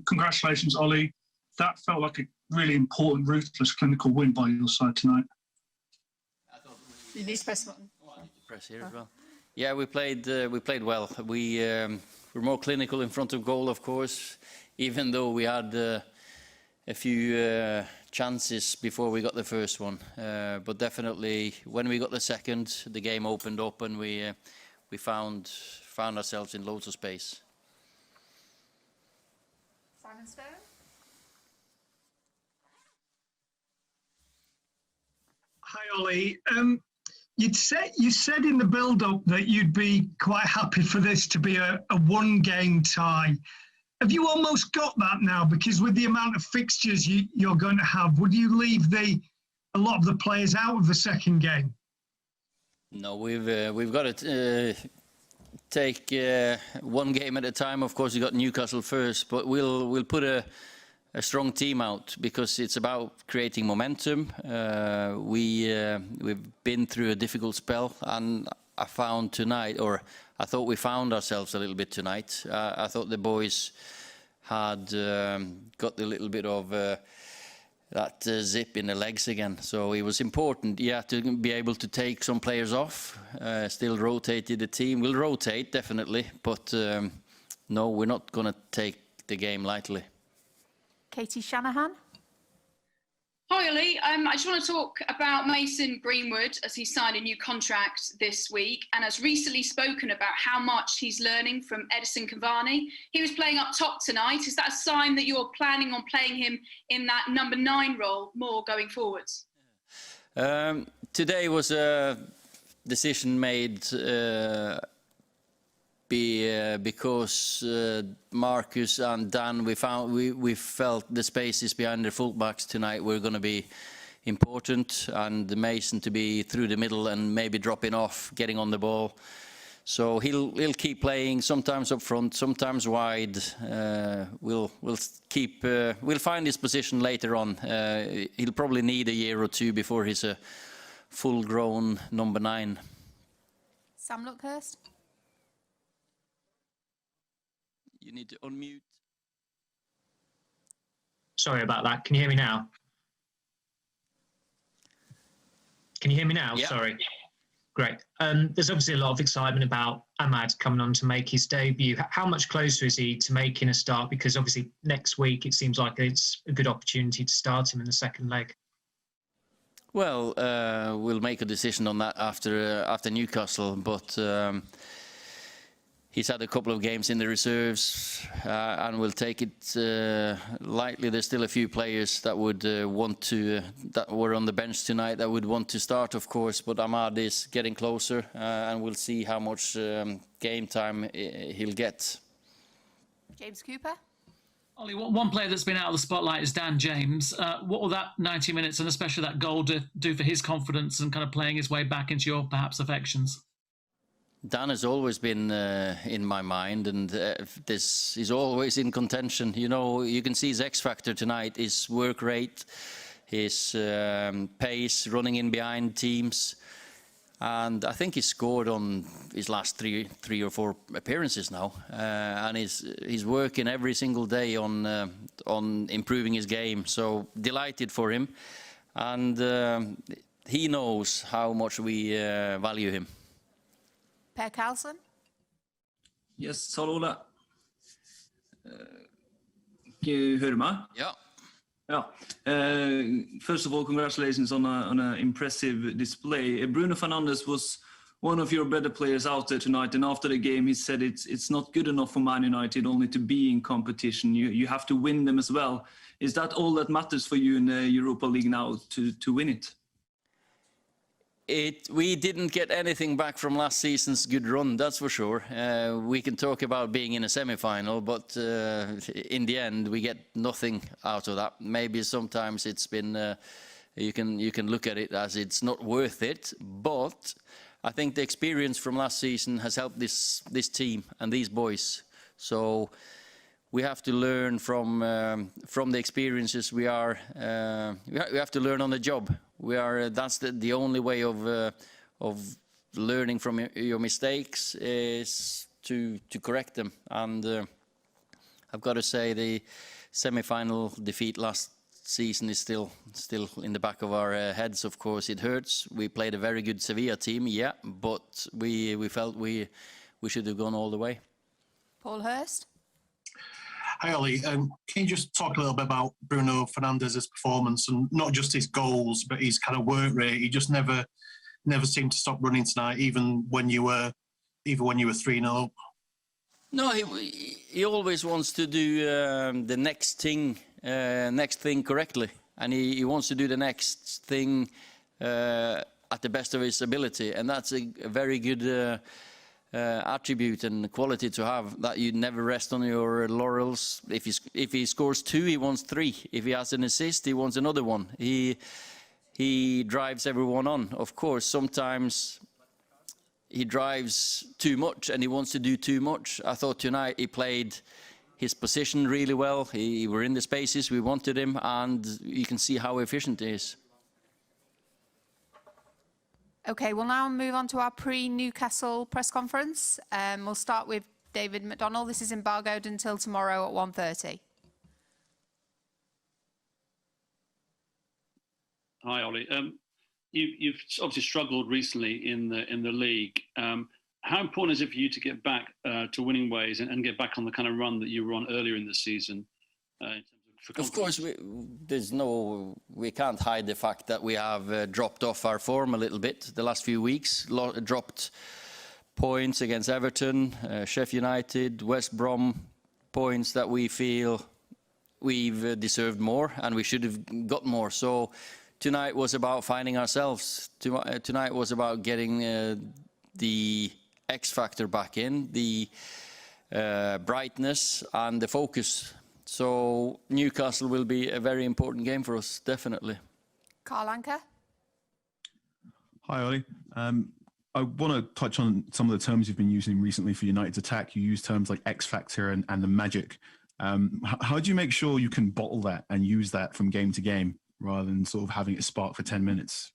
Congratulations, Ollie. That felt like a really important, ruthless, clinical win by your side tonight. You need to press button. Press here as well. Yeah, we played well. We were more clinical in front of goal, of course, even though we had a few chances before we got the first one. But definitely, when we got the second, the game opened up and we found ourselves in loads of space. Simon Stone. Hi, Ollie. You said in the build-up that you'd be quite happy for this to be a one-game tie. Have you almost got that now? Because with the amount of fixtures you're going to have, would you leave a lot of the players out of the second game? No, we've got to take one game at a time. Of course, we got Newcastle first, but we'll put a strong team out because it's about creating momentum. We've been through a difficult spell, and I thought we found ourselves a little bit tonight. I thought the boys had got a little bit of that zip in the legs again. So it was important, yeah, to be able to take some players off. Still rotated the team. We'll rotate definitely, but no, we're not going to take the game lightly. Katie Shanahan. Hi, Ollie. I just want to talk about Mason Greenwood as he signed a new contract this week and has recently spoken about how much he's learning from Edison Cavani. He was playing up top tonight. Is that a sign that you're planning on playing him in that number 9 role more going forwards? Today was a decision made because Marcus and Dan, we felt the spaces behind the fullbacks tonight were going to be important, and Mason to be through the middle and maybe dropping off, getting on the ball. So he'll keep playing, sometimes up front, sometimes wide. We'll find his position later on. He'll probably need a year or two before he's a full-grown number 9. Sam Luckhurst. You need to unmute. Sorry about that. Can you hear me now? Can you hear me now? Yeah. Sorry. Great. There's obviously a lot of excitement about Ahmad coming on to make his debut. How much closer is he to making a start? Because obviously next week it seems like it's a good opportunity to start him in the second leg. Well, we'll make a decision on that after Newcastle, but he's had a couple of games in the reserves, and we'll take it lightly. There's still a few players that would that were on the bench tonight that would want to start, of course. But Ahmad is getting closer, and we'll see how much game time he'll get. James Cooper. Ollie, one player that's been out of the spotlight is Dan James. What will that 90 minutes and especially that goal do for his confidence and kind of playing his way back into your perhaps affections? Dan has always been in my mind, and he's always in contention. You know, you can see his X factor tonight, his work rate, his pace, running in behind teams, and I think he's scored on his last three or four appearances now, and he's working every single day on improving his game. So delighted for him, and he knows how much we value him. Per Carlson. Yes, hallo Ole. Can you hear me? Yeah. Yeah. First of all, congratulations on an impressive display. Bruno Fernandes was one of your better players out there tonight, and after the game he said it's not good enough for Man United only to be in competition. You have to win them as well. Is that all that matters for you in the Europa League now, to win it? We didn't get anything back from last season's good run, that's for sure. We can talk about being in a semi-final, but in the end we get nothing out of that. Maybe sometimes it's been, you can look at it as it's not worth it, but I think the experience from last season has helped this team and these boys. So we have to learn from the experiences. We have to learn on the job. That's the only way of learning from your mistakes is to correct them. And I've got to say the semi-final defeat last season is still in the back of our heads. Of course, it hurts. We played a very good Sevilla team, yeah, but we felt we should have gone all the way. Paul Hurst. Hi, Ollie. Can you just talk a little bit about Bruno Fernandez's performance, and not just his goals, but his kind of work rate? He just never seemed to stop running tonight, even when you were 3-0 up. No, he always wants to do the next thing correctly, and he wants to do the next thing at the best of his ability, and that's a very good attribute and quality to have, that you never rest on your laurels. If he scores 2, he wants 3. If he has an assist, he wants another one. He drives everyone on. Of course, sometimes he drives too much and he wants to do too much. I thought tonight he played his position really well. He were in the spaces we wanted him, and you can see how efficient he is. Okay, we'll now move on to our pre-Newcastle press conference. We'll start with David McDonnell. This is embargoed until tomorrow at 1:30. Hi, Ollie. You've obviously struggled recently in the league. How important is it for you to get back to winning ways and get back on the kind of run that you were on earlier in the season? Of course, we can't hide the fact that we have dropped off our form a little bit the last few weeks. Dropped points against Everton, Sheffield United, West Brom, points that we feel we've deserved more and we should have got more. So tonight was about finding ourselves. Tonight was about getting the X factor back in, the brightness and the focus. So Newcastle will be a very important game for us, definitely. Carl Anker. Hi, Ollie. I want to touch on some of the terms you've been using recently for United's attack. You use terms like X factor and the magic. How do you make sure you can bottle that and use that from game to game rather than sort of having it spark for 10 minutes?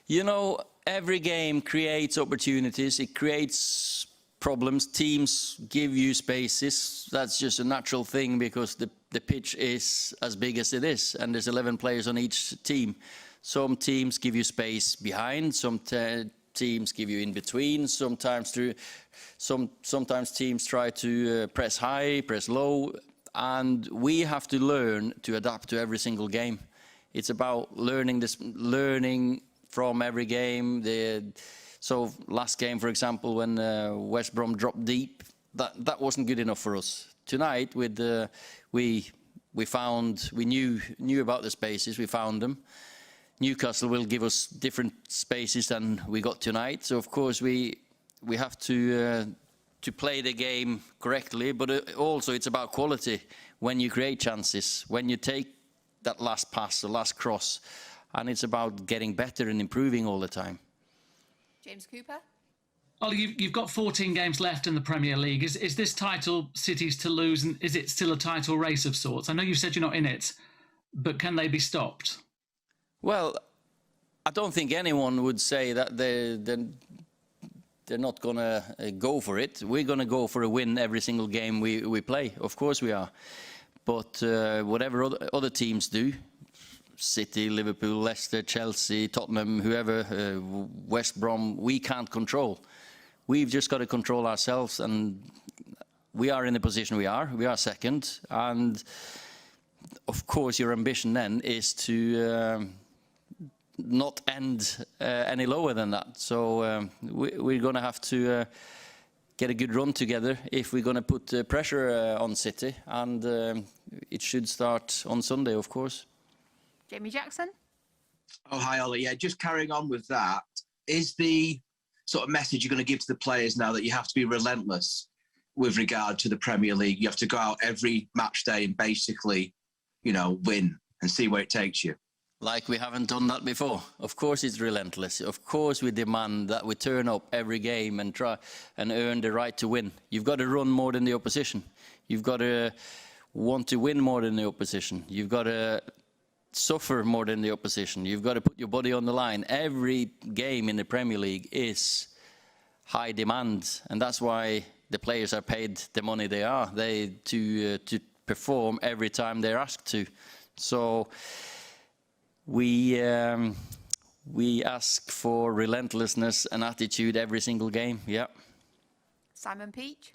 You know, every game creates opportunities. It creates problems. Teams give you spaces. That's just a natural thing because the pitch is as big as it is, and there's 11 players on each team. Some teams give you space behind, some teams give you in between, sometimes teams try to press high, press low, and we have to learn to adapt to every single game. It's about learning from every game. So last game, for example, when West Brom dropped deep, that wasn't good enough for us. Tonight, with we knew about the spaces, we found them. Newcastle will give us different spaces than we got tonight. So of course we have to play the game correctly, but also it's about quality. When you create chances, when you take that last pass, the last cross, and it's about getting better and improving all the time. James Cooper. Ollie, you've got 14 games left in the Premier League. Is this title City's to lose, and is it still a title race of sorts? I know you said you're not in it, but can they be stopped? Well, I don't think anyone would say that they're not going to go for it. We're going to go for a win every single game we play. Of course we are. But whatever other teams do, City, Liverpool, Leicester, Chelsea, Tottenham, whoever, West Brom, we can't control. We've just got to control ourselves, and we are in the position we are. We are second, and of course your ambition then is to not end any lower than that. So we're going to have to get a good run together if we're going to put pressure on City, and it should start on Sunday, of course. Jamie Jackson. Oh, hi, Ollie. Yeah, just carrying on with that, is the sort of message you're going to give to the players now that you have to be relentless with regard to the Premier League? You have to go out every match day and basically, win and see where it takes you. Like we haven't done that before. Of course it's relentless. Of course we demand that we turn up every game and try and earn the right to win. You've got to run more than the opposition. You've got to want to win more than the opposition. You've got to suffer more than the opposition. You've got to put your body on the line. Every game in the Premier League is high demand, and that's why the players are paid the money they are. To perform every time they're asked to. So we ask for relentlessness and attitude every single game. Yeah. Simon Peach.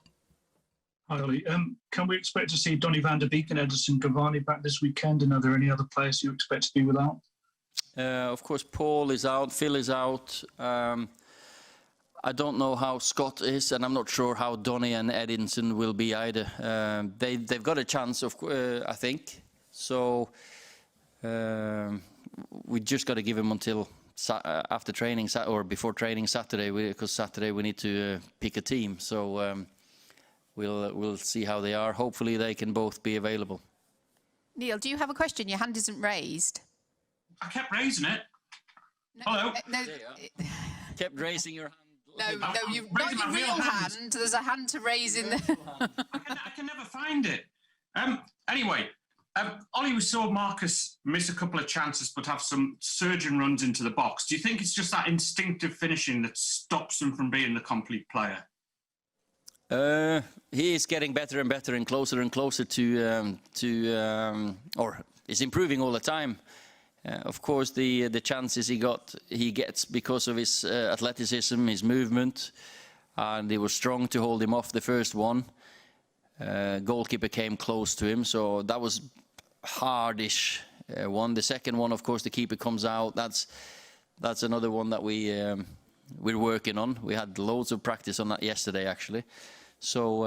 Hi, Ollie. Can we expect to see Donny van der Beek and Henderson Cavani back this weekend? And are there any other players you expect to be without? Of course, Paul is out, Phil is out. I don't know how Scott is, and I'm not sure how Donny and Edinson will be either. They've got a chance, I think. So we just got to give them until after training or before training Saturday, because Saturday we need to pick a team. So we'll see how they are. Hopefully they can both be available. Neil, do you have a question? Your hand isn't raised. I kept raising it. No, Hello. No, kept raising your hand. No, you've not your real hand. There's a hand to raise in there. I can never find it. Anyway, Ollie, we saw Marcus miss a couple of chances but have some surgeon runs into the box. Do you think it's just that instinctive finishing that stops him from being the complete player? He is getting better and better and closer or is improving all the time. Of course, the chances he gets because of his athleticism, his movement, and he was strong to hold him off the first one. Goalkeeper came close to him, so that was hardish one. The second one, of course, the keeper comes out. That's another one that we're working on. We had loads of practice on that yesterday, actually. So,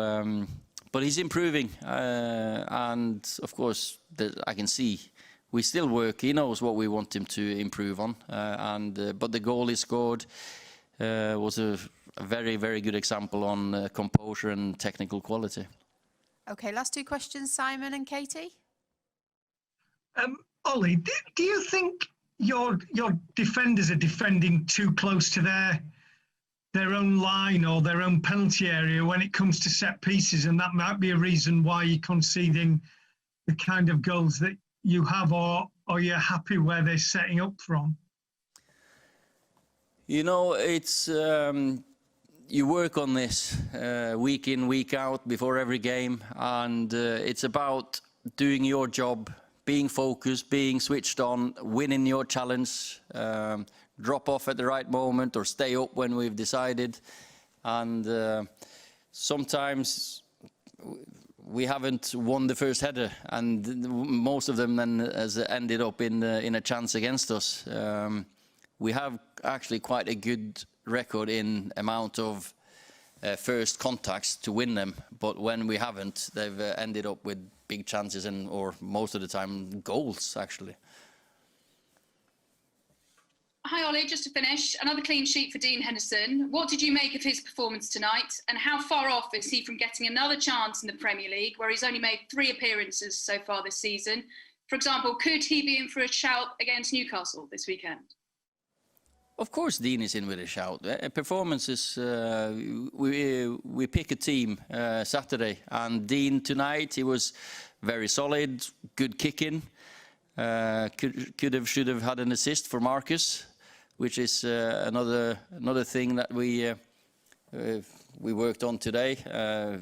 but he's improving, and of course, I can see. We still work. He knows what we want him to improve on, but the goal he scored was a very, very good example on composure and technical quality. Okay, last two questions, Simon and Katie. Ollie, do you think your defenders are defending too close to their own line or their own penalty area when it comes to set pieces, and that might be a reason why you're conceding the kind of goals that you have, or you're happy where they're setting up from? You know, it's you work on this week in, week out before every game, and it's about doing your job, being focused, being switched on, winning your challenge, drop off at the right moment or stay up when we've decided. And sometimes we haven't won the first header, and most of them then has ended up in a chance against us. We have actually quite a good record in amount of first contacts to win them, but when we haven't, they've ended up with big chances or most of the time goals, actually. Hi, Ollie. Just to finish, another clean sheet for Dean Henderson. What did you make of his performance tonight, and how far off is he from getting another chance in the Premier League, where he's only made 3 appearances so far this season? For example, could he be in for a shout against Newcastle this weekend? Of course, Dean is in with a shout. Performances, we pick a team Saturday, and Dean tonight, he was very solid, good kicking. Should have had an assist for Marcus, which is another thing that we worked on today.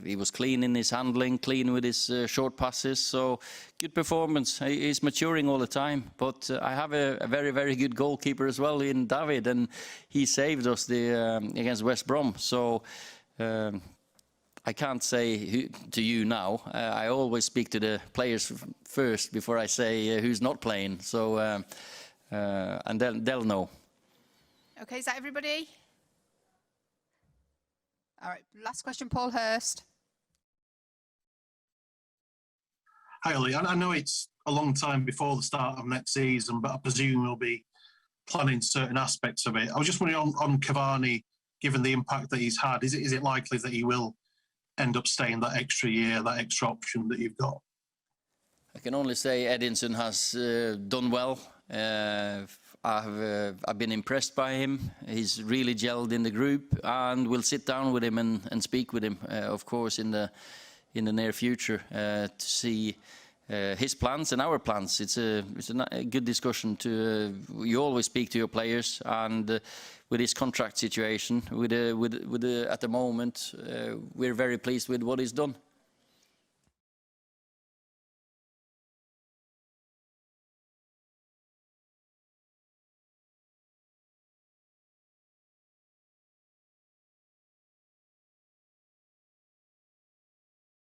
He was clean in his handling, clean with his short passes. So good performance. He's maturing all the time. But I have a very, very good goalkeeper as well in David, and he saved us against West Brom. So I can't say to you now. I always speak to the players first before I say who's not playing. So and they'll know. Okay, is that everybody? All right, last question, Paul Hurst. Hi, Ollie. I know it's a long time before the start of next season, but I presume you'll be planning certain aspects of it. I was just wondering on Cavani, given the impact that he's had, is it likely that he will end up staying that extra year, that extra option that you've got? I can only say Edinson has done well. I've been impressed by him. He's really gelled in the group, and we'll sit down with him and speak with him, of course, in the near future to see his plans and our plans. It's a good discussion. You always speak to your players, and with his contract situation, at the moment, we're very pleased with what he's done.